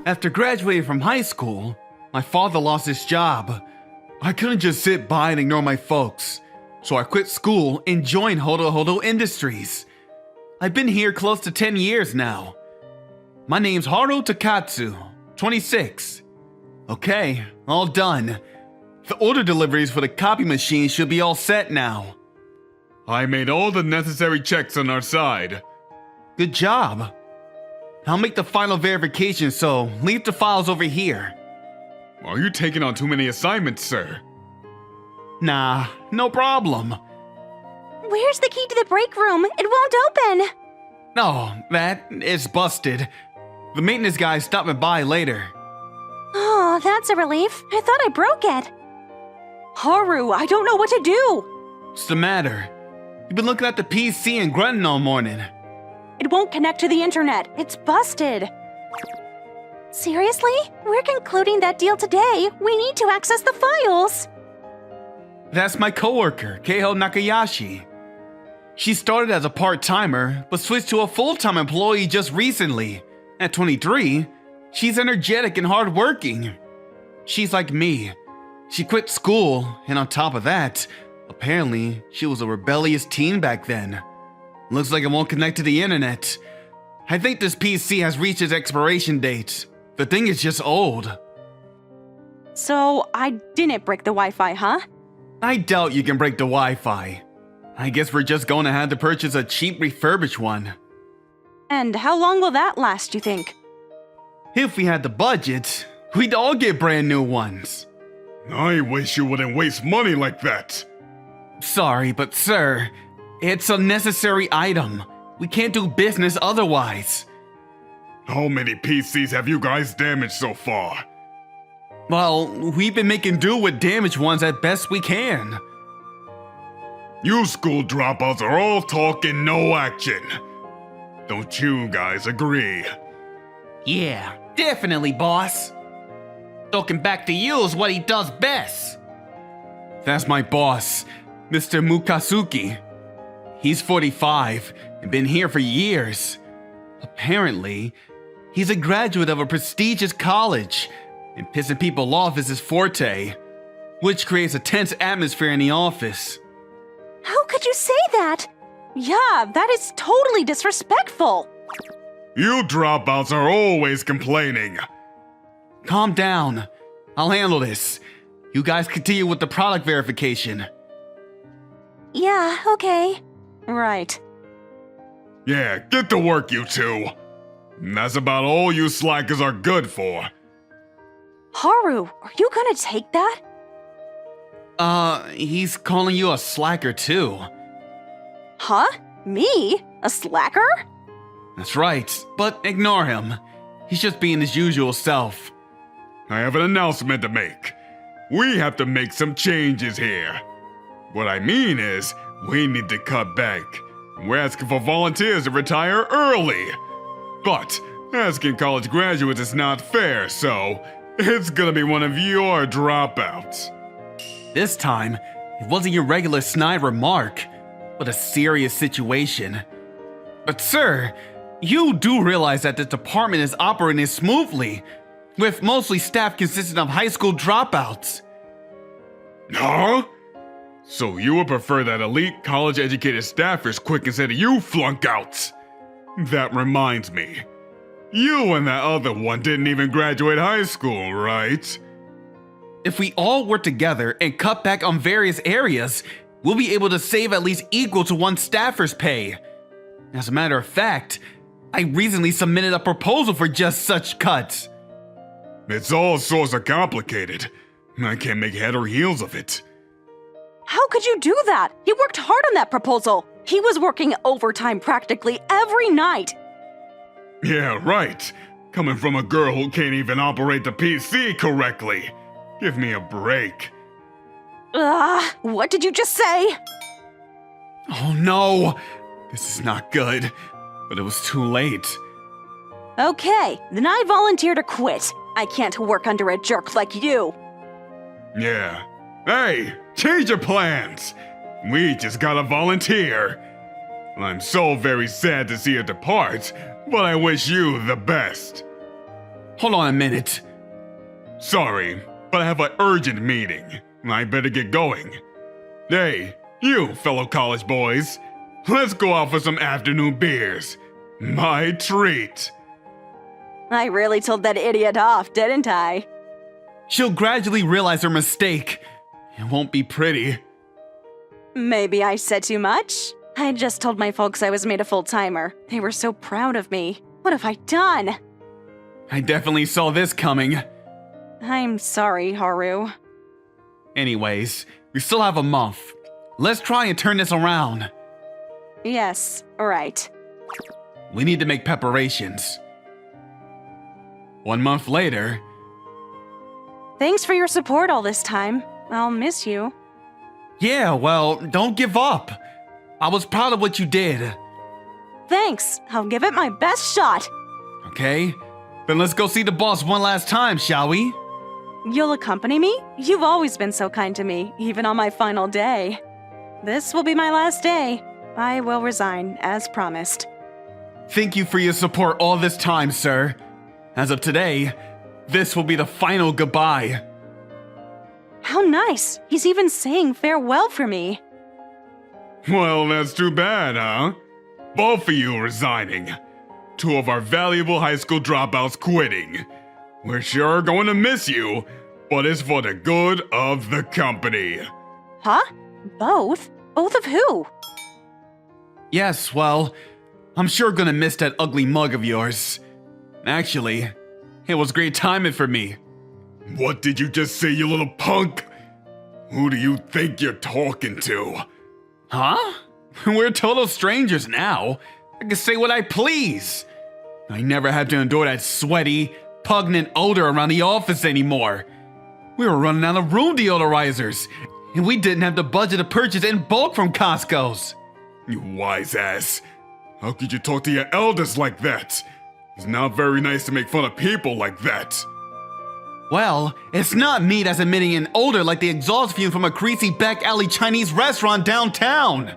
After graduating from high school, my father lost his job. I couldn't just sit by and ignore my folks, so I quit school and joined Hodo Hodo Industries. I've been here close to 10 years now. My name's Haru Takatsu, 26. Okay, all done. The order deliveries for the copy machine should be all set now. I made all the necessary checks on our side. Good job. I'll make the final verification, so leave the files over here. Are you taking on too many assignments, sir? Nah, no problem. Where's the key to the break room? It won't open. Oh, that is busted. The maintenance guy's stopping by later. Oh, that's a relief. I thought I broke it. Haru, I don't know what to do. What's the matter? You've been looking at the PC and grunting all morning. It won't connect to the internet. It's busted. Seriously? We're concluding that deal today. We need to access the files. That's my coworker, Keiho Nakayashi. She started as a part-timer, but switched to a full-time employee just recently. At 23, she's energetic and hardworking. She's like me. She quit school, and on top of that, apparently, she was a rebellious teen back then. Looks like it won't connect to the internet. I think this PC has reached its expiration date. The thing is just old. So, I didn't break the Wi-Fi, huh? I doubt you can break the Wi-Fi. I guess we're just going to have to purchase a cheap refurbished one. And how long will that last, you think? If we had the budget, we'd all get brand new ones. I wish you wouldn't waste money like that. Sorry, but sir, it's a necessary item. We can't do business otherwise. How many PCs have you guys damaged so far? Well, we've been making do with damaged ones as best we can. You school dropouts are all talk and no action. Don't you guys agree? Yeah, definitely, boss. Talking back to you is what he does best. That's my boss, Mr. Mukasuki. He's 45 and been here for years. Apparently, he's a graduate of a prestigious college, and pissing people off is his forte, which creates a tense atmosphere in the office. How could you say that? Yeah, that is totally disrespectful. You dropouts are always complaining. Calm down. I'll handle this. You guys continue with the product verification. Yeah, okay. Right. Yeah, get to work, you two. That's about all you slackers are good for. Haru, are you gonna take that? He's calling you a slacker too. Huh? Me? A slacker? That's right, but ignore him. He's just being his usual self. I have an announcement to make. We have to make some changes here. What I mean is, we need to cut back. We're asking for volunteers to retire early. But asking college graduates is not fair, so it's gonna be one of your dropouts. This time, it wasn't your regular snide remark, but a serious situation. But sir, you do realize that this department is operating smoothly, with mostly staff consisting of high school dropouts. Huh? So you would prefer that elite college-educated staffers quit instead of you flunkouts? That reminds me. You and that other one didn't even graduate high school, right? If we all work together and cut back on various areas, we'll be able to save at least equal to one staffer's pay. As a matter of fact, I recently submitted a proposal for just such cuts. It's all sorts of complicated. I can't make head or heels of it. How could you do that? He worked hard on that proposal. He was working overtime practically every night. Yeah, right. Coming from a girl who can't even operate the PC correctly. Give me a break. What did you just say? Oh no! This is not good, but it was too late. Okay, then I volunteer to quit. I can't work under a jerk like you. Yeah. Hey, change your plans. We just gotta volunteer. I'm so very sad to see her depart, but I wish you the best. Hold on a minute. Sorry, but I have an urgent meeting. I better get going. Hey, you fellow college boys. Let's go out for some afternoon beers. My treat. I really told that idiot off, didn't I? She'll gradually realize her mistake. It won't be pretty. Maybe I said too much? I just told my folks I was made a full-timer. They were so proud of me. What have I done? I definitely saw this coming. I'm sorry, Haru. Anyways, we still have a month. Let's try and turn this around. Yes, right. We need to make preparations. 1 month later. Thanks for your support all this time. I'll miss you. Yeah, well, don't give up. I was proud of what you did. Thanks. I'll give it my best shot. Okay, then let's go see the boss one last time, shall we? You'll accompany me? You've always been so kind to me, even on my final day. This will be my last day. I will resign, as promised. Thank you for your support all this time, sir. As of today, this will be the final goodbye. How nice. He's even saying farewell for me. Well, that's too bad, huh? Both of you resigning. 2 of our valuable high school dropouts quitting. We're sure going to miss you, but it's for the good of the company. Huh? Both? Both of who? Yes, well, I'm sure gonna miss that ugly mug of yours. Actually, it was great timing for me. What did you just say, you little punk? Who do you think you're talking to? Huh? We're total strangers now. I can say what I please. I never have to endure that sweaty, pungent odor around the office anymore. We were running out of room deodorizers, and we didn't have the budget to purchase in bulk from Costco's. You wise ass. How could you talk to your elders like that? It's not very nice to make fun of people like that. Well, it's not me that's emitting an odor like the exhaust fume from a greasy back alley Chinese restaurant downtown.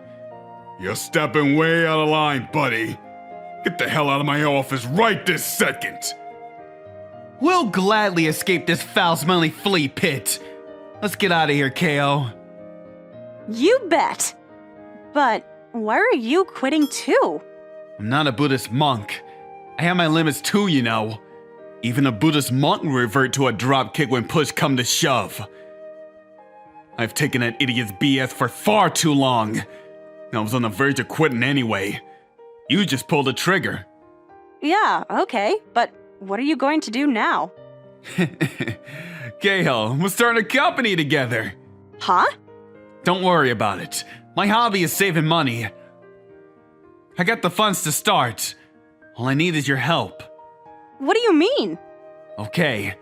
You're stepping way out of line, buddy. Get the hell out of my office right this second. We'll gladly escape this foul-smelling flea pit. Let's get out of here, KO. You bet. But why are you quitting too? I'm not a Buddhist monk. I have my limits too, you know. Even a Buddhist monk will revert to a dropkick when push come to shove. I've taken that idiot's BS for far too long. I was on the verge of quitting anyway. You just pulled the trigger. Yeah, okay, but what are you going to do now? Keiho, we're starting a company together. Huh? Don't worry about it. My hobby is saving money. I got the funds to start. All I need is your help. What do you mean? Okay,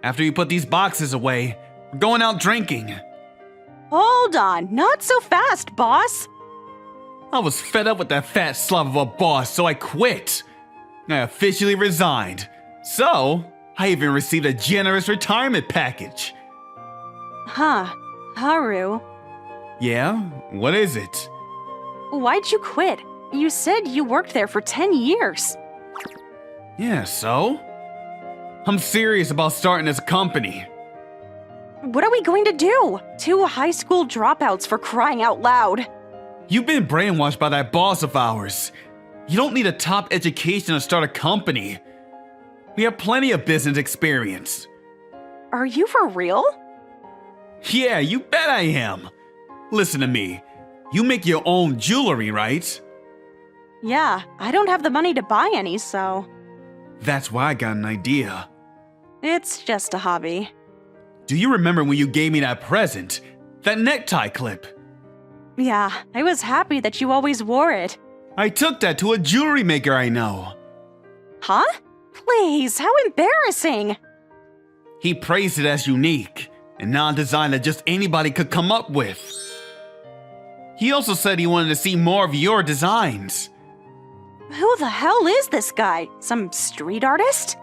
after you put these boxes away, we're going out drinking. Hold on, not so fast, boss. I was fed up with that fat slob of a boss, so I quit. I officially resigned. So, I even received a generous retirement package. Huh, Haru. Yeah? What is it? Why'd you quit? You said you worked there for 10 years. Yeah, so? I'm serious about starting this company. What are we going to do? 2 high school dropouts, for crying out loud. You've been brainwashed by that boss of ours. You don't need a top education to start a company. We have plenty of business experience. Are you for real? Yeah, you bet I am. Listen to me. You make your own jewelry, right? Yeah, I don't have the money to buy any, so... That's why I got an idea. It's just a hobby. Do you remember when you gave me that present? That necktie clip? Yeah, I was happy that you always wore it. I took that to a jewelry maker I know. Huh? Please, how embarrassing! He praised it as unique, and not a design that just anybody could come up with. He also said he wanted to see more of your designs. Who the hell is this guy? Some street artist?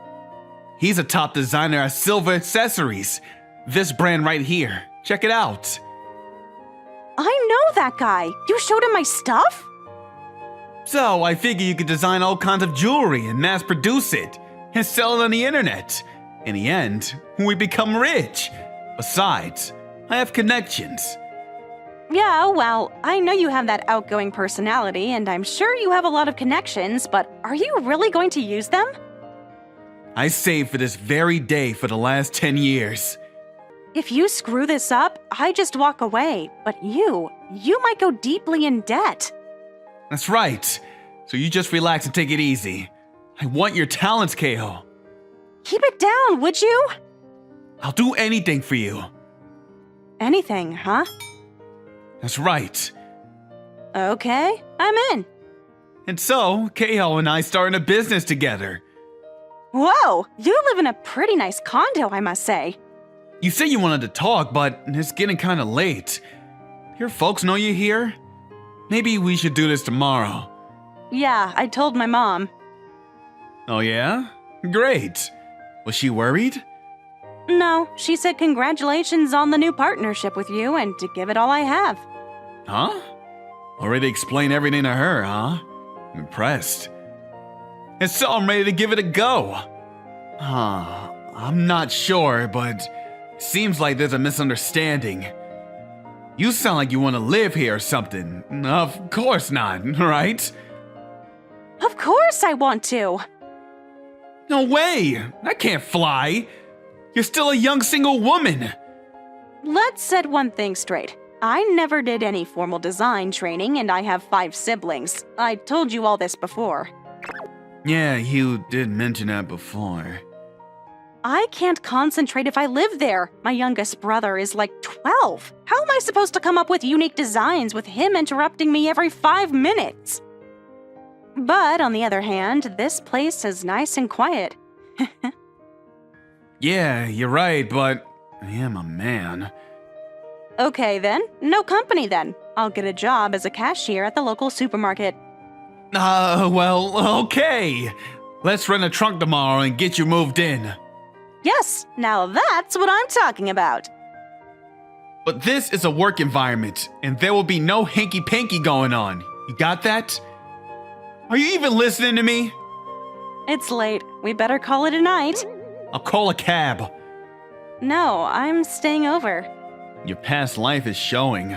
He's a top designer at Silver Accessories. This brand right here. Check it out. I know that guy. You showed him my stuff? So I figure you could design all kinds of jewelry and mass produce it. and sell it on the internet. In the end, we become rich. Besides, I have connections. Yeah, well, I know you have that outgoing personality, and I'm sure you have a lot of connections, but are you really going to use them? I saved for this very day for the last 10 years. If you screw this up, I just walk away. But you might go deeply in debt. That's right. So you just relax and take it easy. I want your talents, Keiho. Keep it down, would you? I'll do anything for you. Anything, huh? That's right. Okay, I'm in. And so, Keiho and I started a business together. Whoa, you live in a pretty nice condo, I must say. You said you wanted to talk, but it's getting kind of late. Your folks know you're here? Maybe we should do this tomorrow. Yeah, I told my mom. Oh yeah? Great. Was she worried? No, she said congratulations on the new partnership with you and to give it all I have. Huh? Already explained everything to her, huh? I'm impressed. And so I'm ready to give it a go. I'm not sure, but seems like there's a misunderstanding. You sound like you want to live here or something. Of course not, right? Of course I want to. No way! That can't fly! You're still a young single woman! Let's set one thing straight. I never did any formal design training and I have 5 siblings. I told you all this before. Yeah, you did mention that before. I can't concentrate if I live there. My youngest brother is like 12. How am I supposed to come up with unique designs with him interrupting me every 5 minutes? But on the other hand, this place is nice and quiet. Yeah, you're right, but I am a man. Okay then, no company then. I'll get a job as a cashier at the local supermarket. Well, okay. Let's rent a trunk tomorrow and get you moved in. Yes, now that's what I'm talking about. But this is a work environment, and there will be no hanky-panky going on. You got that? Are you even listening to me? It's late. We better call it a night. I'll call a cab. No, I'm staying over. Your past life is showing.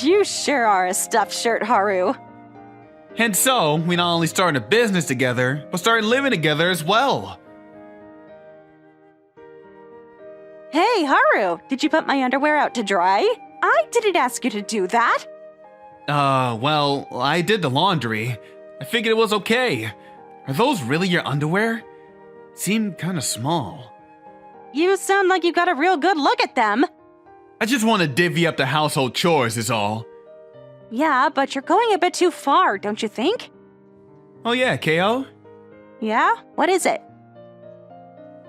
You sure are a stuffed shirt, Haru. And so, we not only started a business together, but started living together as well. Hey, Haru, did you put my underwear out to dry? I didn't ask you to do that. Well, I did the laundry. I figured it was okay. Are those really your underwear? Seem kinda small. You sound like you got a real good look at them. I just want to divvy up the household chores is all. Yeah, but you're going a bit too far, don't you think? Oh yeah, Ko? Yeah? What is it?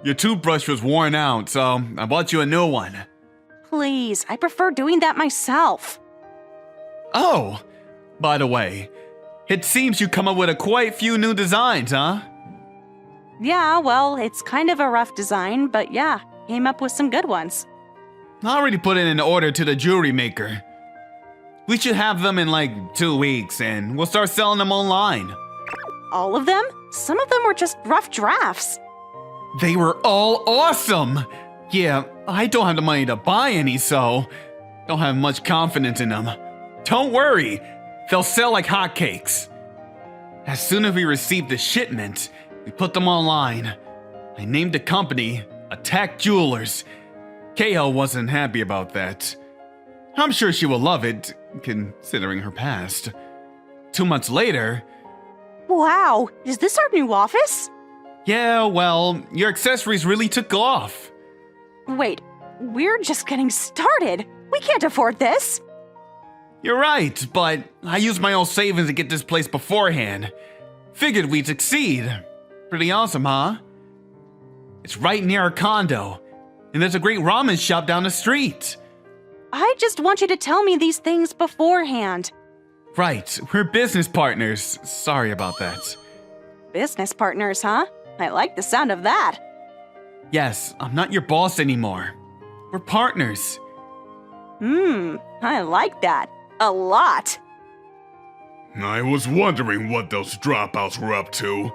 Your toothbrush was worn out, so I bought you a new one. Please, I prefer doing that myself. Oh, by the way, it seems you come up with quite few new designs, huh? Yeah, well, it's kind of a rough design, but yeah, came up with some good ones. I already put it in order to the jewelry maker. We should have them in like 2 weeks, and we'll start selling them online. All of them? Some of them were just rough drafts. They were all awesome! Yeah, I don't have the money to buy any, so don't have much confidence in them. Don't worry, they'll sell like hotcakes. As soon as we receive the shipment, we put them online. I named the company Attack Jewelers. Ko wasn't happy about that. I'm sure she will love it, considering her past. 2 months later... Wow, is this our new office? Yeah, well, your accessories really took off. Wait, we're just getting started. We can't afford this. You're right, but I used my own savings to get this place beforehand. Figured we'd succeed. Pretty awesome, huh? It's right near our condo, and there's a great ramen shop down the street. I just want you to tell me these things beforehand. Right, we're business partners. Sorry about that. Business partners, huh? I like the sound of that. Yes, I'm not your boss anymore. We're partners. I like that. A lot. I was wondering what those dropouts were up to.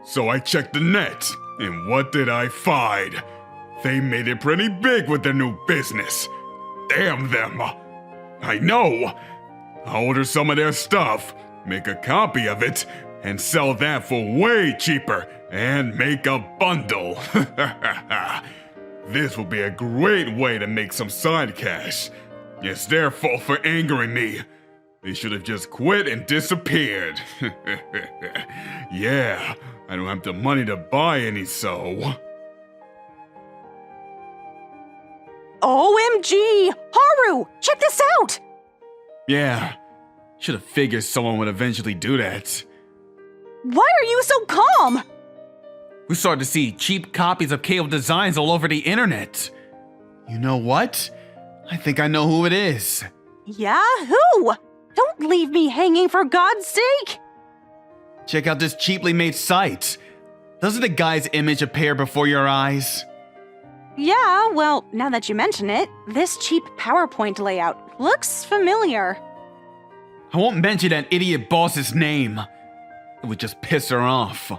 So I checked the net, and what did I find? They made it pretty big with their new business. Damn them. I know. I'll order some of their stuff, make a copy of it, and sell that for way cheaper, and make a bundle. This will be a great way to make some side cash. It's their fault for angering me. They should have just quit and disappeared. Yeah, I don't have the money to buy any, so... OMG! Haru! Check this out! Yeah, should have figured someone would eventually do that. Why are you so calm? We started to see cheap copies of KO designs all over the internet. You know what? I think I know who it is. Yeah, who? Don't leave me hanging, for God's sake! Check out this cheaply made site. Doesn't the guy's image appear before your eyes? Yeah, well, now that you mention it, this cheap PowerPoint layout looks familiar. I won't mention that idiot boss's name. It would just piss her off.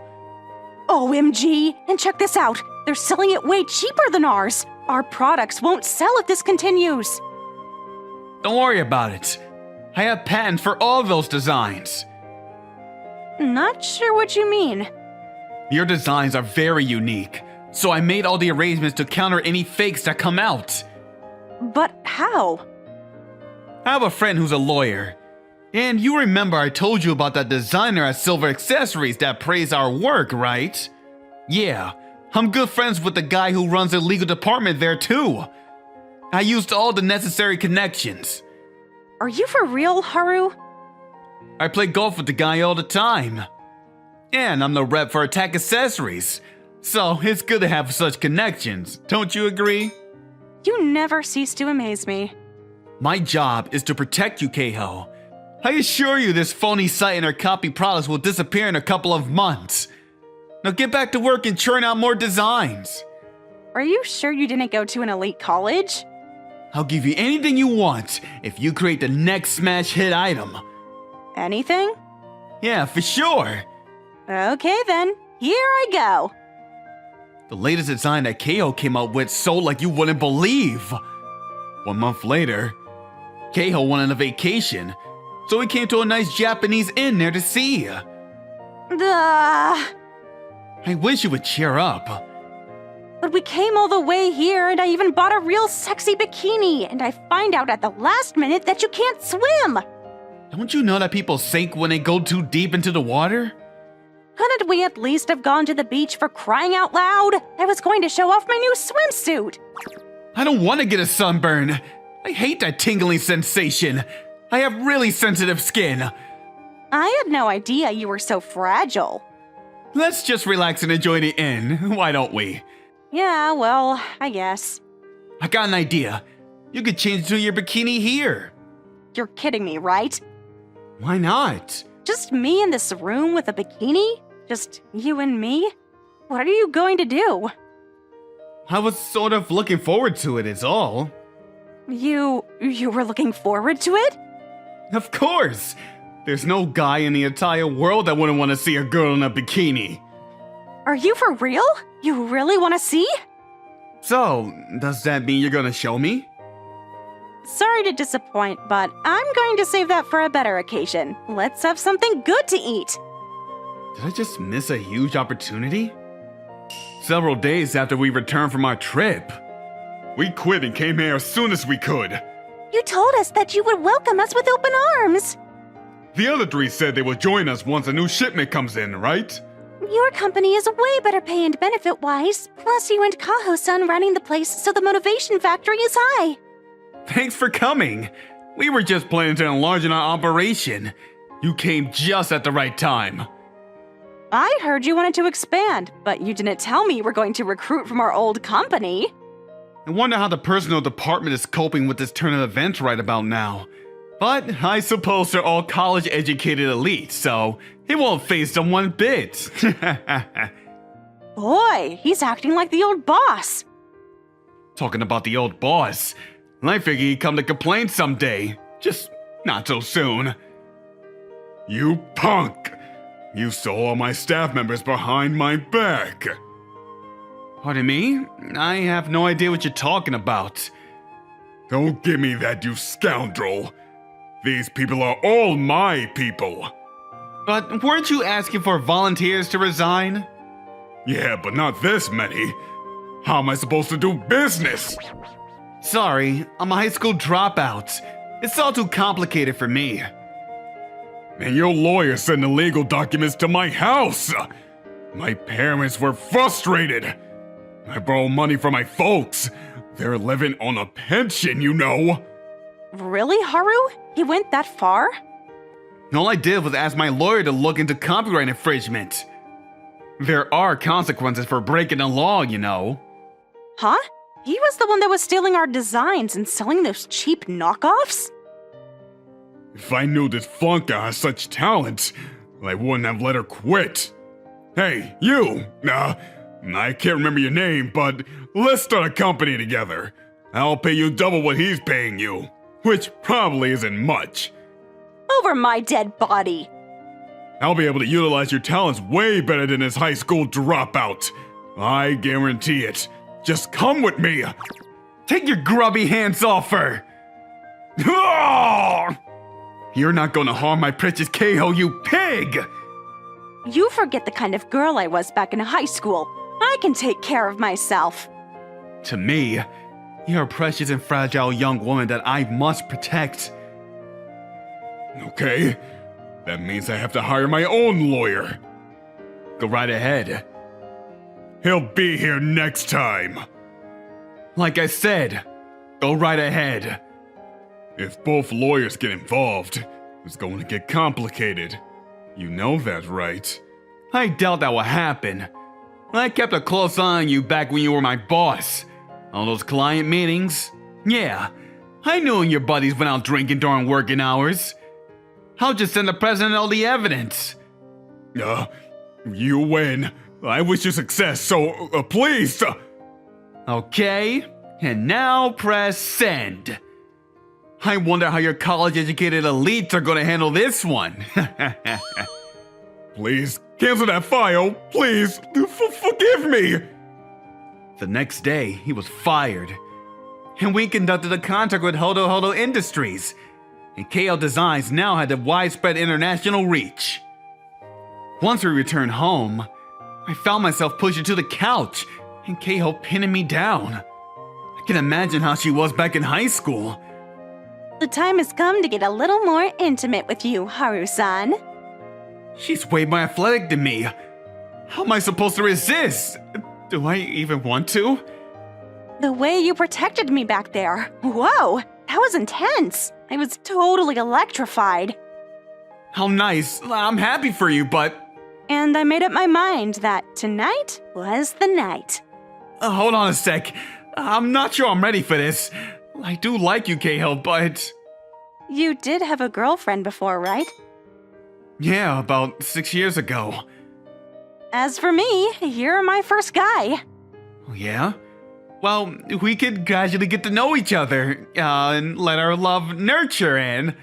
OMG! And check this out! They're selling it way cheaper than ours! Our products won't sell if this continues! Don't worry about it. I have patents for all those designs. Not sure what you mean. Your designs are very unique, so I made all the arrangements to counter any fakes that come out. But how? I have a friend who's a lawyer. And you remember I told you about that designer at Silver Accessories that praised our work, right? Yeah, I'm good friends with the guy who runs the legal department there too. I used all the necessary connections. Are you for real, Haru? I play golf with the guy all the time. And I'm the rep for Attack Accessories. So it's good to have such connections, don't you agree? You never cease to amaze me. My job is to protect you, Keiho. I assure you this phony site and our copy products will disappear in a couple of months. Now get back to work and churn out more designs. Are you sure you didn't go to an elite college? I'll give you anything you want if you create the next smash hit item. Anything? Yeah, for sure. Okay then, here I go. The latest design that Keiho came up with sold like you wouldn't believe. 1 month later, Keiho went on a vacation, so we came to a nice Japanese inn there to see. Duh. I wish you would cheer up. But we came all the way here and I even bought a real sexy bikini and I find out at the last minute that you can't swim. Don't you know that people sink when they go too deep into the water? Couldn't we at least have gone to the beach, for crying out loud? I was going to show off my new swimsuit. I don't want to get a sunburn. I hate that tingling sensation. I have really sensitive skin. I had no idea you were so fragile. Let's just relax and enjoy the inn, why don't we? Yeah, well, I guess. I got an idea. You could change into your bikini here. You're kidding me, right? Why not? Just me in this room with a bikini? Just you and me? What are you going to do? I was sort of looking forward to it, is all. You were looking forward to it? Of course! There's no guy in the entire world that wouldn't want to see a girl in a bikini. Are you for real? You really want to see? So, does that mean you're gonna show me? Sorry to disappoint, but I'm going to save that for a better occasion. Let's have something good to eat. Did I just miss a huge opportunity? Several days after we returned from our trip. We quit and came here as soon as we could. You told us that you would welcome us with open arms. The other three said they would join us once a new shipment comes in, right? Your company is way better pay and benefit-wise. Plus, you and Kaho-san running the place, so the motivation factor is high. Thanks for coming. We were just planning to enlarge our operation. You came just at the right time. I heard you wanted to expand, but you didn't tell me you were going to recruit from our old company. I wonder how the personal department is coping with this turn of events right about now. But I suppose they're all college-educated elites, so it won't faze them one bit. Boy, he's acting like the old boss. Talking about the old boss, I figure he'd come to complain someday. Just not so soon. You punk! You saw all my staff members behind my back. Pardon me? I have no idea what you're talking about. Don't give me that, you scoundrel. These people are all my people. But weren't you asking for volunteers to resign? Yeah, but not this many. How am I supposed to do business? Sorry, I'm a high school dropout. It's all too complicated for me. And your lawyer sent the legal documents to my house. My parents were frustrated. I borrowed money from my folks. They're living on a pension, you know. Really, Haru? He went that far? All I did was ask my lawyer to look into copyright infringement. There are consequences for breaking the law, you know. Huh? He was the one that was stealing our designs and selling those cheap knockoffs? If I knew this flunker has such talent, I wouldn't have let her quit. Hey, you! I can't remember your name, but let's start a company together. I'll pay you double what he's paying you, which probably isn't much. Over my dead body. I'll be able to utilize your talents way better than this high school dropout. I guarantee it. Just come with me. Take your grubby hands off her! You're not gonna harm my precious Keiho, you pig! You forget the kind of girl I was back in high school. I can take care of myself. To me, you're a precious and fragile young woman that I must protect. Okay, that means I have to hire my own lawyer. Go right ahead. He'll be here next time. Like I said, go right ahead. If both lawyers get involved, it's going to get complicated. You know that, right? I doubt that will happen. I kept a close eye on you back when you were my boss. All those client meetings. Yeah, I knew your buddies went out drinking during working hours. I'll just send the president all the evidence. You win. I wish you success, so please. Okay, and now press send. I wonder how your college-educated elites are gonna handle this one. Please, cancel that file. Please, forgive me. The next day, he was fired. And we conducted a contract with Hodo Hodo Industries. And KL Designs now had a widespread international reach. Once we returned home, I found myself pushed into the couch and Keiho pinning me down. I can imagine how she was back in high school. The time has come to get a little more intimate with you, Haru-san. She's way more athletic than me. How am I supposed to resist? Do I even want to? The way you protected me back there. Whoa, that was intense. I was totally electrified. How nice. I'm happy for you, but... And I made up my mind that tonight was the night. Hold on a sec. I'm not sure I'm ready for this. I do like you, Keiho, but... You did have a girlfriend before, right? Yeah, about 6 years ago. As for me, you're my first guy. Yeah? Well, we could gradually get to know each other, and let our love nurture and...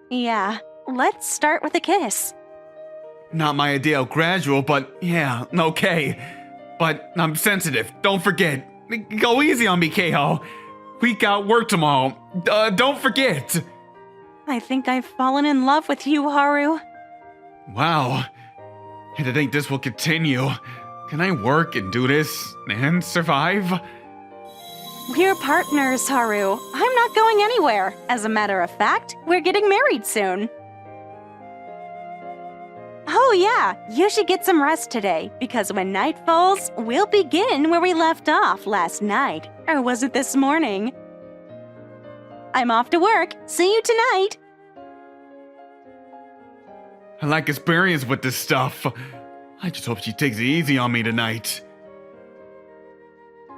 Yeah, let's start with a kiss. Not my idea of gradual, but yeah, okay. But I'm sensitive, don't forget. Go easy on me, Keiho. We got work tomorrow. Don't forget. I think I've fallen in love with you, Haru. Wow. I think this will continue. Can I work and do this and survive? We're partners, Haru. I'm not going anywhere. As a matter of fact, we're getting married soon. Oh yeah, you should get some rest today, because when night falls, we'll begin where we left off last night. Or was it this morning? I'm off to work. See you tonight. I lack experience with this stuff. I just hope she takes it easy on me tonight.